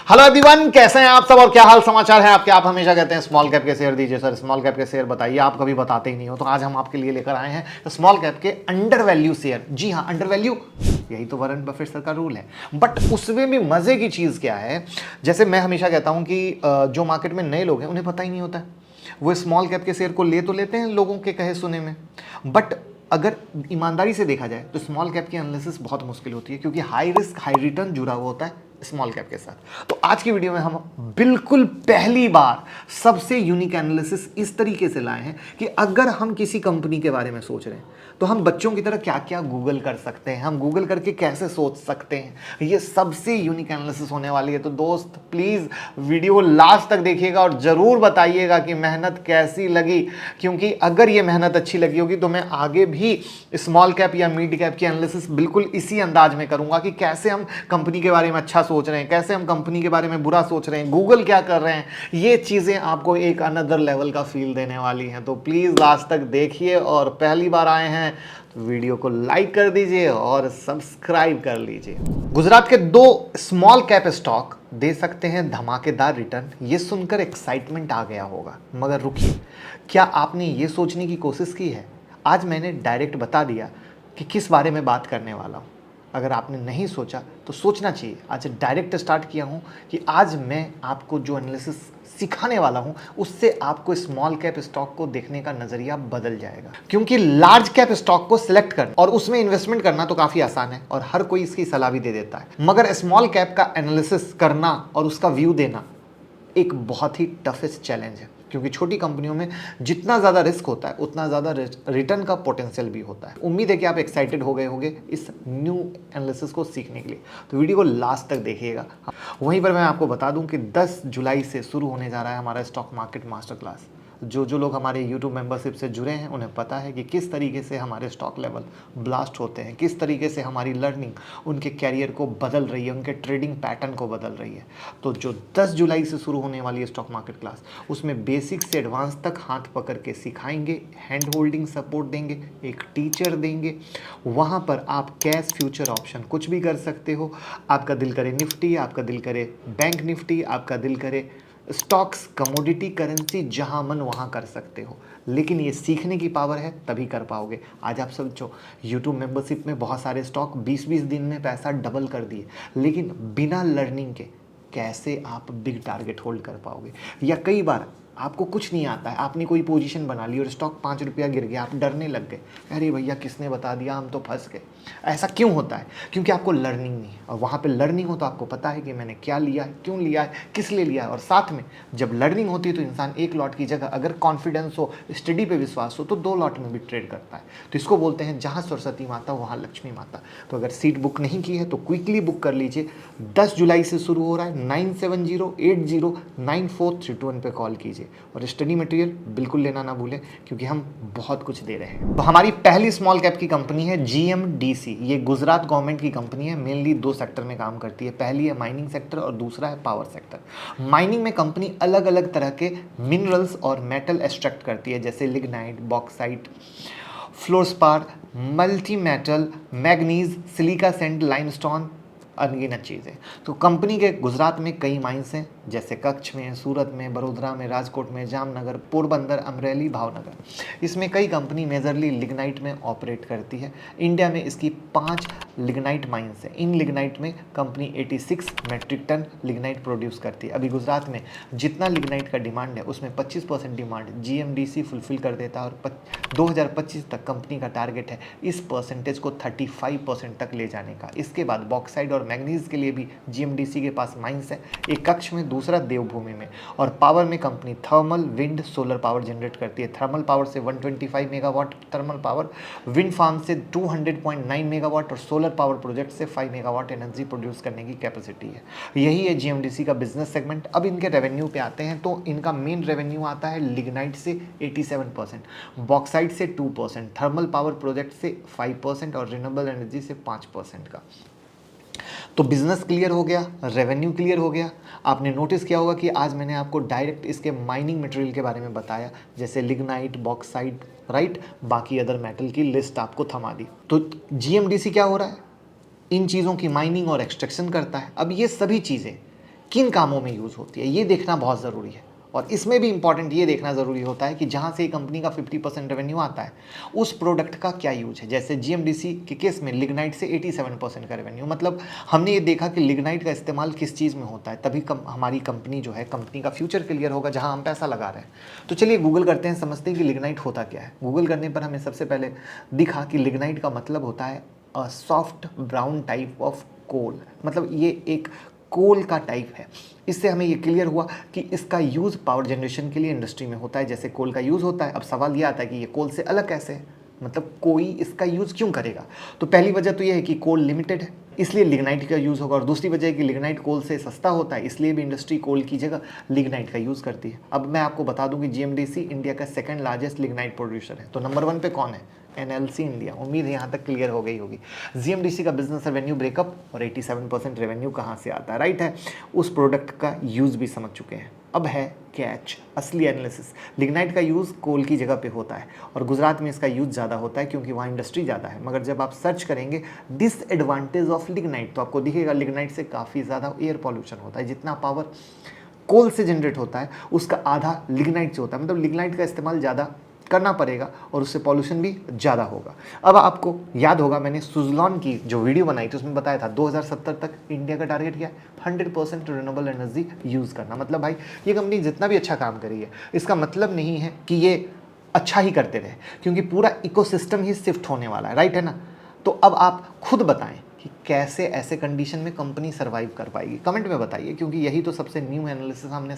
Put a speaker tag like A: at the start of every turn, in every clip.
A: Hello everyone, कैसे हैं आप सब और क्या हाल समाचार है आपके। आप हमेशा कहते हैं स्मॉल कैप के शेयर दीजिए सर, स्मॉल कैप के शेयर बताइए, आप कभी बताते ही नहीं हो। तो आज हम आपके लिए लेकर आए हैं स्मॉल कैप के अंडर वैल्यू शेयर। जी हाँ, अंडर वैल्यू, यही तो वॉरेन बफेट सर का रूल है। बट उसमें भी मजे की चीज क्या है, जैसे मैं हमेशा कहता हूं कि जो मार्केट में नए लोग हैं उन्हें पता ही नहीं होता है। वो स्मॉल कैप के शेयर को ले तो लेते हैं लोगों के कहे सुने में, बट अगर ईमानदारी से देखा जाए तो स्मॉल कैप की एनालिसिस बहुत मुश्किल होती है, क्योंकि हाई रिस्क हाई रिटर्न जुड़ा हुआ होता है स्मॉल कैप के साथ। तो आज की वीडियो में हम बिल्कुल पहली बार सबसे यूनिक एनालिसिस इस तरीके से लाए हैं कि अगर हम किसी कंपनी के बारे में सोच रहे हैं तो हम बच्चों की तरह क्या क्या गूगल कर सकते हैं, हम गूगल करके कैसे सोच सकते हैं। ये सबसे यूनिक एनालिसिस होने वाली है। तो दोस्त प्लीज वीडियो लास्ट तक देखिएगा और जरूर बताइएगा कि मेहनत कैसी लगी, क्योंकि अगर ये मेहनत अच्छी लगी होगी तो मैं आगे भी स्मॉल कैप या मिड कैप की एनालिसिस बिल्कुल इसी अंदाज में करूंगा कि कैसे हम कंपनी के बारे में अच्छा सोच रहे हैं, कैसे हम कंपनी के बारे में बुरा सोच रहे हैं, गूगल क्या कर रहे हैं। ये चीजें आपको एक अनदर लेवल का फील देने वाली हैं। तो प्लीज लास्ट तक देखिए और पहली बार आए हैं तो वीडियो को लाइक कर दीजिए और सब्सक्राइब कर लीजिए। गुजरात के दो स्मॉल कैप स्टॉक दे सकते हैं धमाकेदार रिटर्न, ये सुनकर एक्साइटमेंट आ गया होगा। मगर रुकिए, क्या आपने ये सोचने की कोशिश की है? आज मैंने डायरेक्ट बता दिया कि किस बारे में बात करने वाला हूँ। अगर आपने नहीं सोचा तो सोचना चाहिए। आज डायरेक्ट स्टार्ट किया हूँ कि आज मैं आपको जो एनालिसिस सिखाने वाला हूँ उससे आपको स्मॉल कैप स्टॉक को देखने का नजरिया बदल जाएगा। क्योंकि लार्ज कैप स्टॉक को सिलेक्ट करना और उसमें इन्वेस्टमेंट करना तो काफी आसान है और हर कोई इसकी सलाह भी दे देता है, मगर स्मॉल कैप का एनालिसिस करना और उसका व्यू देना एक बहुत ही टफेस्ट चैलेंज है। क्योंकि छोटी कंपनियों में जितना ज़्यादा रिस्क होता है उतना ज़्यादा रिटर्न का पोटेंशियल भी होता है। उम्मीद है कि आप एक्साइटेड हो गए होंगे इस न्यू एनालिसिस को सीखने के लिए। तो वीडियो को लास्ट तक देखिएगा। वहीं पर मैं आपको बता दूं कि 10 जुलाई से शुरू होने जा रहा है हमारा स्टॉक मार्केट मास्टर क्लास। जो लोग हमारे यूट्यूब मेंबरशिप से जुड़े हैं उन्हें पता है कि किस तरीके से हमारे स्टॉक लेवल ब्लास्ट होते हैं, किस तरीके से हमारी लर्निंग उनके कैरियर को बदल रही है, उनके ट्रेडिंग पैटर्न को बदल रही है। तो जो 10 जुलाई से शुरू होने वाली है स्टॉक मार्केट क्लास, उसमें बेसिक से एडवांस तक हाथ पकड़ के सिखाएंगे, हैंड होल्डिंग सपोर्ट देंगे, एक टीचर देंगे। वहाँ पर आप कैश फ्यूचर ऑप्शन कुछ भी कर सकते हो। आपका दिल करे निफ्टी, आपका दिल करे बैंक निफ्टी, आपका दिल करे स्टॉक्स, कमोडिटी, करेंसी, जहां मन वहां कर सकते हो। लेकिन ये सीखने की पावर है तभी कर पाओगे। आज आप सब जो यूट्यूब मेंबरशिप में बहुत सारे स्टॉक 20-20 दिन में पैसा डबल कर दिए, लेकिन बिना लर्निंग के कैसे आप बिग टारगेट होल्ड कर पाओगे। या कई बार आपको कुछ नहीं आता है, आपने कोई पोजीशन बना ली और स्टॉक 5 रुपया गिर गया, आप डरने लग गए, अरे भैया किसने बता दिया, हम तो फंस गए। ऐसा क्यों होता है? क्योंकि आपको लर्निंग नहीं है। और वहाँ पे लर्निंग हो तो आपको पता है कि मैंने क्या लिया है, क्यों लिया है, किस लिए लिया है। और साथ में जब लर्निंग होती है तो इंसान एक लॉट की जगह अगर कॉन्फिडेंस हो, स्टडी पे विश्वास हो, तो 2 लॉट में भी ट्रेड करता है। तो इसको बोलते हैं जहाँ सरस्वती माता वहाँ लक्ष्मी माता। तो अगर सीट बुक नहीं की है तो क्विकली बुक कर लीजिए। 10 जुलाई से शुरू हो रहा है। 9708094321 पे कॉल कीजिए और स्टडी मटेरियल बिल्कुल लेना ना भूलें, क्योंकि हम बहुत कुछ दे रहे हैं। तो हमारी पहली स्मॉल कैप की कंपनी है जीएमडीसी। ये गुजरात गवर्नमेंट की कंपनी है, मेनली 2 सेक्टर में काम करती है। पहली है माइनिंग सेक्टर और दूसरा है पावर सेक्टर। माइनिंग में कंपनी अलग अलग तरह के मिनरल्स और मेटल एक्सट्रैक्ट करती है, जैसे lignite, bauxite, fluorspar, multi metal, manganese, silica sand, limestone, अनगिनत चीज़ें। तो कंपनी के गुजरात में कई माइंस हैं, जैसे कच्छ में, सूरत में, बड़ोदरा में, राजकोट में, जामनगर, पोरबंदर, अमरेली, भावनगर। इसमें कई कंपनी मेजरली लिग्नाइट में ऑपरेट करती है। इंडिया में इसकी 5 लिग्नाइट माइंस हैं। इन लिग्नाइट में company 86 metric ton lignite produce करती है। अभी गुजरात में जितना लिग्नाइट का डिमांड है उसमें 25% डिमांड जीएमडीसी फुलफिल कर देता है। और 2025 तक कंपनी का टारगेट है इस परसेंटेज को 35% तक ले जाने का। इसके बाद बॉक्साइड और मैग्नीज के लिए भी जीएमडीसी के पास माइंस है, एक कच्छ में, दूसरा देवभूमि में। और पावर में company thermal, wind, solar power generate करती है। थर्मल पावर से 125 megawatt thermal power, wind farm से 200.9 मेगावाट और सोलर पावर प्रोजेक्ट से 5 मेगावाट एनर्जी प्रोड्यूस करने की कैपेसिटी है। यही है जीएमडीसी का बिजनेस सेगमेंट। अब इनके रेवेन्यू पे आते हैं तो इनका मेन रेवेन्यू आता है लिग्नाइट से 87%, बॉक्साइट से 2%, थर्मल पावर प्रोजेक्ट से 5% और रिन्यूएबल एनर्जी से 5% का। तो बिजनेस क्लियर हो गया, रेवेन्यू क्लियर हो गया। आपने नोटिस किया होगा कि आज मैंने आपको डायरेक्ट इसके माइनिंग मटेरियल के बारे में बताया, जैसे लिग्नाइट, बॉक्साइट, राइट, बाकी अदर मेटल की लिस्ट आपको थमा दी। तो जीएमडीसी क्या हो रहा है, इन चीज़ों की माइनिंग और एक्सट्रैक्शन करता है। अब ये सभी चीज़ें किन कामों में यूज़ होती है, ये देखना बहुत ज़रूरी है। और इसमें भी इंपॉर्टेंट ये देखना ज़रूरी होता है कि जहाँ से कंपनी का 50% रेवेन्यू आता है उस प्रोडक्ट का क्या यूज है। जैसे जीएमडीसी के केस में लिग्नाइट से 87% का रेवेन्यू, मतलब हमने ये देखा कि लिग्नाइट का इस्तेमाल किस चीज़ में होता है, तभी हमारी कंपनी जो है, कंपनी का फ्यूचर क्लियर होगा जहाँ हम पैसा लगा रहे हैं। तो चलिए गूगल करते हैं, समझते हैं कि लिग्नाइट होता क्या है। गूगल करने पर हमें सबसे पहले दिखा कि लिग्नाइट का मतलब होता है soft brown type of coal, मतलब ये एक कोल का टाइप है। इससे हमें ये क्लियर हुआ कि इसका यूज़ पावर जनरेशन के लिए इंडस्ट्री में होता है, जैसे कोल का यूज़ होता है। अब सवाल ये आता है कि ये कोल से अलग कैसे है, मतलब कोई इसका यूज़ क्यों करेगा। तो पहली वजह तो ये है कि कोल लिमिटेड है, इसलिए लिग्नाइट का यूज़ होगा। और दूसरी वजह है कि लिग्नाइट कोल से सस्ता होता है, इसलिए भी इंडस्ट्री कोल की जगह लिग्नाइट का यूज़ करती है। अब मैं आपको बता दूं कि जीएमडीसी इंडिया का सेकंड लार्जेस्ट लिग्नाइट प्रोड्यूसर है। तो नंबर 1 पे कौन है? NLC India. उम्मीद है यहाँ तक क्लियर हो गई होगी। जीएमडीसी का बिजनेस रेवेन्यू ब्रेकअप और 87% रेवेन्यू कहाँ से आता है, राइट है। उस प्रोडक्ट का यूज़ भी समझ चुके हैं। अब है कैच, असली एनालिसिस। लिग्नाइट का यूज़ कोल की जगह पे होता है और गुजरात में इसका यूज़ ज़्यादा होता है क्योंकि वहाँ इंडस्ट्री ज़्यादा है। मगर जब आप सर्च करेंगे डिसएडवांटेज ऑफ लिग्नाइट तो आपको दिखेगा लिग्नाइट से काफ़ी ज़्यादा एयर पॉल्यूशन होता है। जितना पावर कोल से जनरेट होता है उसका आधा लिग्नाइट से होता है, मतलब लिग्नाइट का इस्तेमाल ज़्यादा करना पड़ेगा और उससे पॉल्यूशन भी ज़्यादा होगा। अब आपको याद होगा मैंने सुजलॉन की जो वीडियो बनाई थी उसमें बताया था 2070 तक इंडिया का टारगेट क्या है, 100% रिन्यूएबल एनर्जी यूज़ करना। मतलब भाई ये कंपनी जितना भी अच्छा काम करी है इसका मतलब नहीं है कि ये अच्छा ही करते रहे, क्योंकि पूरा इकोसिस्टम ही शिफ्ट होने वाला है, राइट है ना। तो अब आप खुद बताएं कि कैसे ऐसे कंडीशन में कंपनी सर्वाइव कर पाएगी, कमेंट में बताइए, क्योंकि यही तो सबसे न्यू एनालिसिस हमने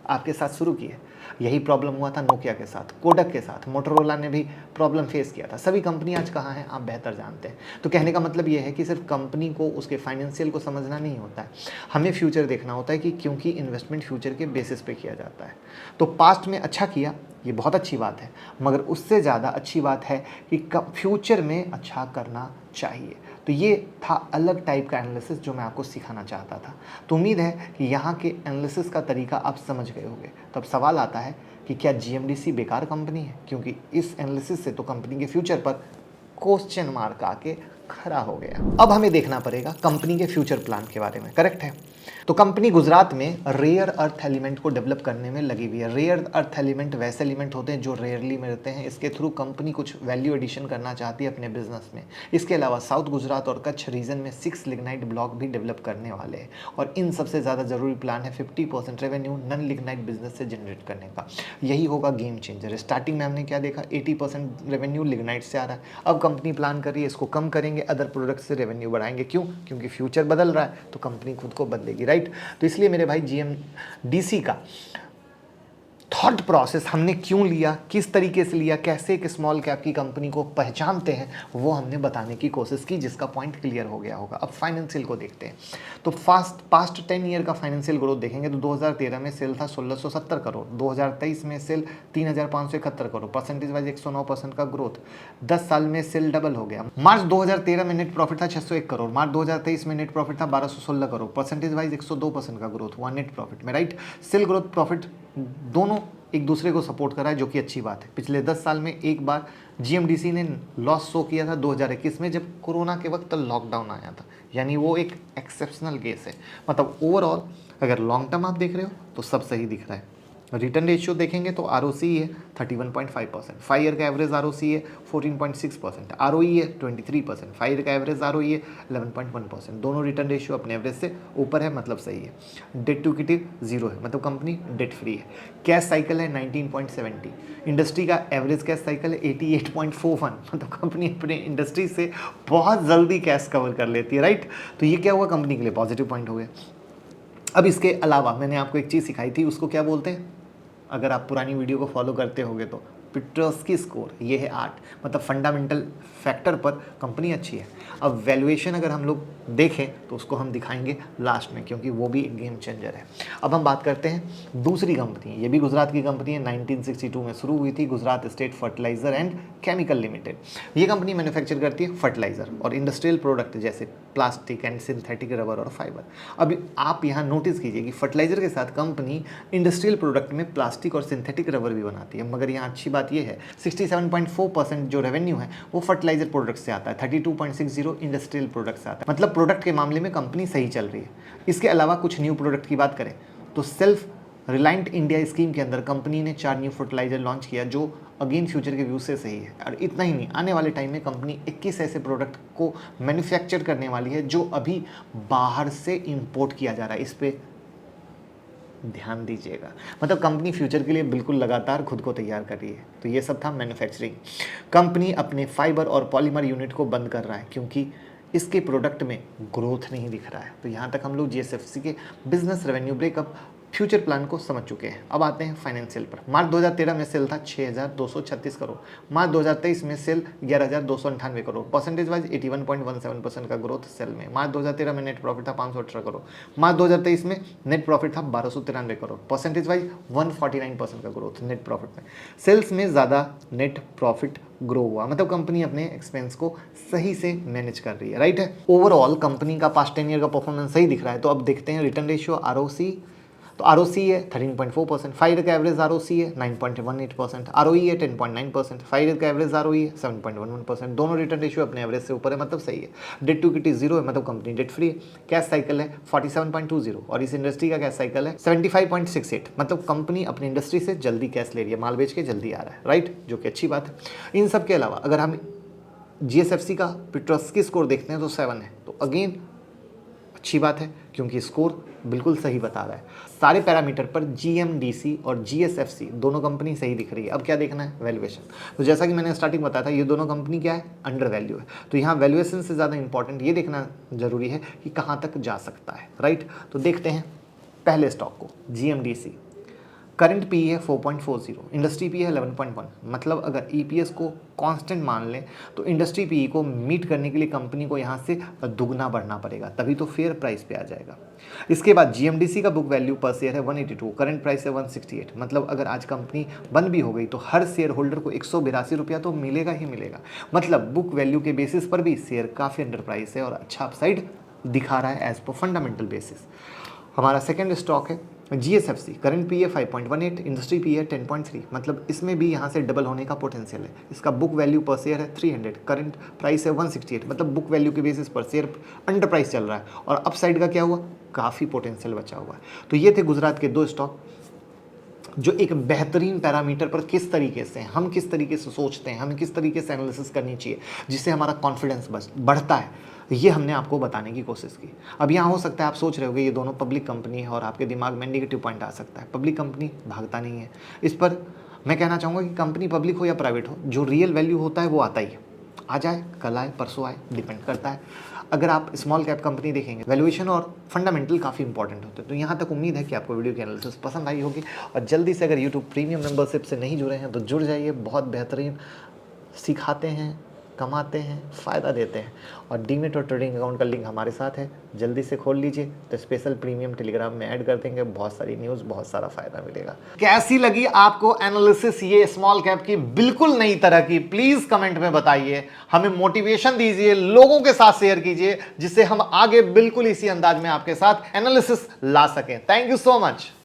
A: आपके साथ शुरू की है। यही प्रॉब्लम हुआ था नोकिया के साथ, कोडक के साथ, मोटोरोला ने भी प्रॉब्लम फेस किया था। सभी कंपनी आज कहाँ हैं आप बेहतर जानते हैं। तो कहने का मतलब ये है कि सिर्फ कंपनी को उसके फाइनेंशियल को समझना नहीं होता है, हमें फ्यूचर देखना होता है, कि क्योंकि इन्वेस्टमेंट फ्यूचर के बेसिस पे किया जाता है। तो पास्ट में अच्छा किया ये बहुत अच्छी बात है, मगर उससे ज़्यादा अच्छी बात है कि फ्यूचर में अच्छा करना चाहिए। तो ये था अलग टाइप का एनालिसिस जो मैं आपको सिखाना चाहता था। तो उम्मीद है कि यहाँ के एनालिसिस का तरीका आप समझ गए होंगे। तो अब सवाल आता है कि क्या जीएमडीसी बेकार कंपनी है, क्योंकि इस एनालिसिस से तो कंपनी के फ्यूचर पर क्वेश्चन मार्क आके खड़ा हो गया। अब हमें देखना पड़ेगा कंपनी के फ्यूचर प्लान के बारे में, करेक्ट है। तो कंपनी गुजरात में रेयर अर्थ एलिमेंट को डेवलप करने में लगी हुई है। रेयर अर्थ एलिमेंट वैसे एलिमेंट होते हैं जो रेयरली मिलते हैं, इसके थ्रू कंपनी कुछ वैल्यू एडिशन करना चाहती है अपने बिजनेस में। इसके अलावा साउथ गुजरात और कच्छ रीजन में 6 लिग्नाइट ब्लॉक भी डेवलप करने वाले हैं, और इन सबसे ज़्यादा जरूरी प्लान है 50% रेवेन्यू नन लिग्नाइट बिजनेस से जनरेट करने का। यही होगा गेम चेंजर। स्टार्टिंग में हमने क्या देखा, 80% रेवेन्यू लिग्नाइट से आ रहा है। अब कंपनी प्लान कर रही है इसको कम करेंगे, अदर प्रोडक्ट से रेवेन्यू बढ़ाएंगे। क्यों? क्योंकि फ्यूचर बदल रहा है तो कंपनी खुद को बदलेगी, राइट। तो इसलिए मेरे भाई जीएमडीसी का थॉट प्रोसेस हमने क्यों लिया, किस तरीके से लिया, कैसे एक स्मॉल कैप की कंपनी को पहचानते हैं, वो हमने बताने की कोशिश की, जिसका पॉइंट क्लियर हो गया होगा। अब फाइनेंशियल को देखते हैं। तो पास्ट 10 ईयर का फाइनेंशियल ग्रोथ देखेंगे तो 2013 में सेल था 1670 करोड़, 2023 में सेल 3571 करोड़, परसेंटेज वाइज 109% का ग्रोथ। 10 साल में सेल डबल हो गया। मार्च 2013 में नेट प्रॉफिट था 601 करोड़, मार्च 2023 में नेट प्रॉफिट था 1216 करोड़, परसेंटेज वाइज 102% का ग्रोथ हुआ नेट प्रॉफिट में, राइट। सेल ग्रोथ प्रॉफिट दोनों एक दूसरे को सपोर्ट कर रहा है, जो कि अच्छी बात है। पिछले 10 साल में एक बार जीएमडीसी ने लॉस शो किया था 2021 में, जब कोरोना के वक्त लॉकडाउन आया था, यानी वो एक एक्सेप्शनल केस है। मतलब ओवरऑल अगर लॉन्ग टर्म आप देख रहे हो तो सब सही दिख रहा है। रिटर्न रेशियो देखेंगे तो आरओसी है 31.5%, 5 ईयर का एवरेज आरओसी है 14.6%, आरओई है 23%, 5 ईयर का एवरेज आरओई है 11.1%। दोनों रिटर्न रेशियो अपने एवरेज से ऊपर है, मतलब सही है। डेट टू इक्विटी 0 है, मतलब कंपनी डेट फ्री है। कैश साइकिल है 19.70, इंडस्ट्री का एवरेज कैश साइकिल है 88.41, मतलब कंपनी अपने इंडस्ट्री से बहुत जल्दी कैश कवर कर लेती है, राइट। तो ये क्या हुआ, कंपनी के लिए पॉजिटिव पॉइंट हो गया। अब इसके अलावा मैंने आपको एक चीज़ सिखाई थी, उसको क्या बोलते हैं, अगर आप पुरानी वीडियो को फॉलो करते होगे तो, पिट्रोस्की स्कोर, ये है 8, मतलब फंडामेंटल फैक्टर पर कंपनी अच्छी है। अब वैल्यूएशन अगर हम लोग देखें तो उसको हम दिखाएंगे लास्ट में, क्योंकि वो भी एक गेम चेंजर है। अब हम बात करते हैं दूसरी कंपनी, ये भी गुजरात की कंपनी है, 1962 में शुरू हुई थी, Gujarat state fertilizer and chemical limited. ये कंपनी मैन्युफैक्चर करती है फर्टिलाइजर और इंडस्ट्रियल प्रोडक्ट जैसे प्लास्टिक एंड सिंथेटिक रबर और फाइबर। अब आप यहाँ नोटिस कीजिए कि फर्टिलाइजर के साथ कंपनी इंडस्ट्रियल प्रोडक्ट में प्लास्टिक और सिंथेटिक रबर भी बनाती है, मगर यहाँ अच्छी बात बात यह है 67.4% जो रेवेन्यू है वो फर्टिलाइजर प्रोडक्ट से आता है, 32.60 इंडस्ट्रियल प्रोडक्ट से आता है। मतलब प्रोडक्ट के मामले में कंपनी सही चल रही है। इसके अलावा कुछ न्यू प्रोडक्ट की बात करें तो सेल्फ रिलायंट इंडिया स्कीम के अंदर कंपनी ने 4 न्यू फर्टिलाइजर लॉन्च किया जो अगेन फ्यूचर के व्यू से सही है। और इतना ही नहीं, आने वाले टाइम में कंपनी 21 ऐसे प्रोडक्ट को मैन्युफैक्चर करने वाली है जो अभी बाहर से इंपोर्ट किया जा रहा है। इस पे ध्यान दीजिएगा। मतलब कंपनी फ्यूचर के लिए बिल्कुल लगातार खुद को तैयार कर रही है। तो ये सब था मैन्युफैक्चरिंग। कंपनी अपने फाइबर और पॉलीमर यूनिट को बंद कर रहा है क्योंकि इसके प्रोडक्ट में ग्रोथ नहीं दिख रहा है। तो यहाँ तक हम लोग जीएसएफसी के business revenue breakup future plan को समझ चुके हैं। अब आते हैं फाइनेंशियल पर। मार्च 2013 में सेल था 6,236 करोड़। मार्च 2023 में सेल 11,298 करोड़। परसेंटेज वाइज 81.17% का ग्रोथ सेल में। मार्च 2013 में नेट प्रॉफिट था 518 करोड़। मार्च 2023 में नेट प्रॉफिट था 1293 करोड़। परसेंटेज वाइज 149% का ग्रोथ नेट प्रॉफिट में। सेल्स में ज़्यादा नेट प्रॉफिट ग्रो हुआ। मतलब कंपनी अपने एक्सपेंस को सही से मैनेज कर रही है, राइट है। ओवरऑल कंपनी का पास्ट 10 ईयर का परफॉर्मेंस सही दिख रहा है। तो अब देखते हैं रिटर्न रेशियो, आरओसी। तो आरओसी है 13.4%, 5 ईयर का एवरेज आरओसी है 9.18%, आरओई है 10.9%, 5 ईयर का एवरेज आरओई है 7.11%। दोनों रिटर्न रेशियो अपने एवरेज से ऊपर है, मतलब सही है। डेट टू इक्विटी 0 है, मतलब कंपनी डेट फ्री है। कैश साइकिल है 47.20 और इस इंडस्ट्री का कैश साइकिल है 75.68, मतलब कंपनी अपनी इंडस्ट्री से जल्दी कैश ले रही है, माल बेच के जल्दी आ रहा है, राइट, जो कि अच्छी बात है। इन सब के अलावा अगर हम जीएसएफसी का पिट्रोस्की स्कोर देखते हैं तो 7 है। तो अगेन अच्छी बात है क्योंकि स्कोर बिल्कुल सही बता रहा है। सारे पैरामीटर पर जीएमडीसी और जीएसएफसी दोनों कंपनी सही दिख रही है। अब क्या देखना है, वैल्यूएशन। तो जैसा कि मैंने स्टार्टिंग बताया था, ये दोनों कंपनी क्या है, अंडर वैल्यू है। तो यहाँ वैल्यूएशन से ज़्यादा इंपॉर्टेंट ये देखना जरूरी है कि कहाँ तक जा सकता है, राइट। तो देखते हैं पहले स्टॉक को, जीएमडीसी। करंट पी है 4.40, इंडस्ट्री पी है 11.1। मतलब अगर ईपीएस को कांस्टेंट मान लें तो इंडस्ट्री पी को मीट करने के लिए कंपनी को यहाँ से दुगना बढ़ना पड़ेगा, तभी तो फेयर प्राइस पे आ जाएगा। इसके बाद जीएमडीसी का बुक वैल्यू पर शेयर है 182, करंट प्राइस है 168। मतलब अगर आज कंपनी बंद भी हो गई तो हर शेयर होल्डर को 182 रुपया तो मिलेगा ही मिलेगा। मतलब बुक वैल्यू के बेसिस पर भी शेयर काफ़ी अंडर प्राइस है और अच्छा अपसाइड दिखा रहा है एज पर फंडामेंटल बेसिस। हमारा सेकेंड स्टॉक है जीएसएफसी। करंट पी है 5.18, इंडस्ट्री पी है 10.3। मतलब इसमें भी यहाँ से डबल होने का पोटेंशियल है। इसका बुक वैल्यू पर शेयर है 300, करंट प्राइस है 168। मतलब बुक वैल्यू के बेसिस पर शेयर अंडर प्राइस चल रहा है और अपसाइड का क्या हुआ, काफ़ी पोटेंशियल बचा हुआ है। तो ये थे गुजरात के 2 स्टॉक जो एक बेहतरीन पैरामीटर पर किस तरीके से हम किस तरीके से सोचते हैं, हमें किस तरीके से एनालिसिस करनी चाहिए जिससे हमारा कॉन्फिडेंस बढ़ता है, ये हमने आपको बताने की कोशिश की। अब यहाँ हो सकता है आप सोच रहे होगे ये दोनों पब्लिक कंपनी है और आपके दिमाग में नेगेटिव पॉइंट आ सकता है। पब्लिक कंपनी भागता नहीं है। इस पर मैं कहना चाहूँगा कि कंपनी पब्लिक हो या प्राइवेट हो, जो रियल वैल्यू होता है वो आता ही है। आ जाए, कल आए, परसों आए, डिपेंड करता है। अगर आप स्मॉल कैप कंपनी देखेंगे, वैल्यूएशन और फंडामेंटल काफ़ी इंपॉर्टेंट होते हैं। तो यहाँ तक उम्मीद है कि आपको वीडियो की एनालिसिस पसंद आई होगी और जल्दी से अगर यूट्यूब प्रीमियम मेंबरशिप से नहीं जुड़े हैं तो जुड़ जाइए। बहुत बेहतरीन सिखाते हैं, कमाते हैं, फ़ायदा देते हैं। और डीमेट और ट्रेडिंग अकाउंट का लिंक हमारे साथ है, जल्दी से खोल लीजिए। तो स्पेशल प्रीमियम टेलीग्राम में ऐड कर देंगे, बहुत सारी न्यूज़, बहुत सारा फायदा मिलेगा। कैसी लगी आपको एनालिसिस ये स्मॉल कैप की, बिल्कुल नई तरह की, प्लीज़ कमेंट में बताइए। हमें मोटिवेशन दीजिए, लोगों के साथ शेयर कीजिए जिससे हम आगे बिल्कुल इसी अंदाज में आपके साथ एनालिसिस ला सकें। Thank you so much.